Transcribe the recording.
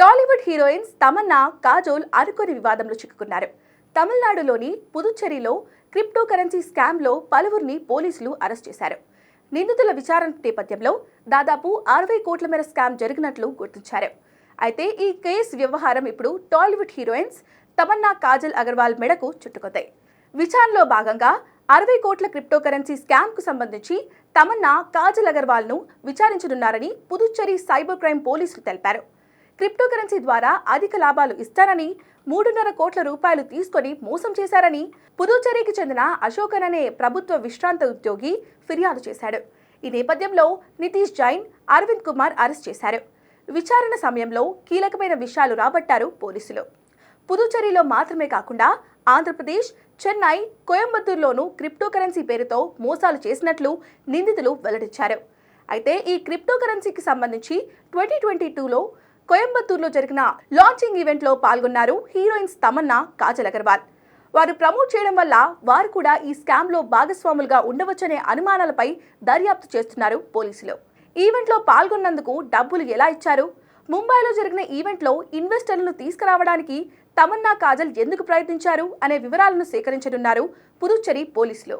Tollywood heroines Tamannaah, Kajol అనుకోని వివాదంలో చిక్కుకున్నారు. తమిళనాడులోని పుదుచ్చేరిలో క్రిప్టో కరెన్సీ స్కామ్లో పలువురిని పోలీసులు అరెస్ట్ చేశారు. నిందితుల విచారణ నేపథ్యంలో దాదాపు 60 కోట్ల మేర స్కామ్ జరిగినట్లు గుర్తించారు. అయితే ఈ కేసు వ్యవహారం ఇప్పుడు టాలీవుడ్ హీరోయిన్స్ తమన్నా, కాజల్ అగర్వాల్ మెడకు చుట్టుకొంది. విచారణలో భాగంగా 60 కోట్ల క్రిప్టో కరెన్సీ స్కామ్ కు సంబంధించి తమన్నా, కాజల్ అగర్వాల్ ను విచారించనున్నారని పుదుచ్చేరి సైబర్ క్రైమ్ పోలీసులు తెలిపారు. క్రిప్టో కరెన్సీ ద్వారా అధిక లాభాలు ఇస్తారని 3.5 కోట్ల రూపాయలు తీసుకొని మోసం చేశారని పుదుచ్చేరికి చెందిన అశోకన్ అనే ప్రభుత్వ విశ్రాంత ఉద్యోగి ఫిర్యాదు చేశాడు. ఈ నేపథ్యంలో నితీష్ జైన్, అరవింద్ కుమార్ అరెస్ట్ చేశారు. విచారణ సమయంలో కీలకమైన విషయాలు రాబట్టారు పోలీసులు. పుదుచ్చేరిలో మాత్రమే కాకుండా ఆంధ్రప్రదేశ్, చెన్నై, కోయంబత్తూరులోనూ క్రిప్టో కరెన్సీ పేరుతో మోసాలు చేసినట్లు నిందితులు వెల్లడించారు. అయితే ఈ క్రిప్టో కరెన్సీకి సంబంధించి 2022లో కోయంబత్తూరులో జరిగిన లాంచింగ్ ఈవెంట్లో పాల్గొన్నారు హీరోయిన్స్ తమన్నా, కాజల్ అగర్వాల్. వారు ప్రమోట్ చేయడం వల్ల వారు కూడా ఈ స్కామ్లో భాగస్వాములుగా ఉండవచ్చనే అనుమానాలపై దర్యాప్తు చేస్తున్నారు పోలీసులు. ఈవెంట్లో పాల్గొన్నందుకు డబ్బులు ఎలా ఇచ్చారు, ముంబైలో జరిగిన ఈవెంట్లో ఇన్వెస్టర్లను తీసుకురావడానికి తమన్నా, కాజల్ ఎందుకు ప్రయత్నించారు అనే వివరాలను సేకరించనున్నారు పుదుచ్చేరి పోలీసులు.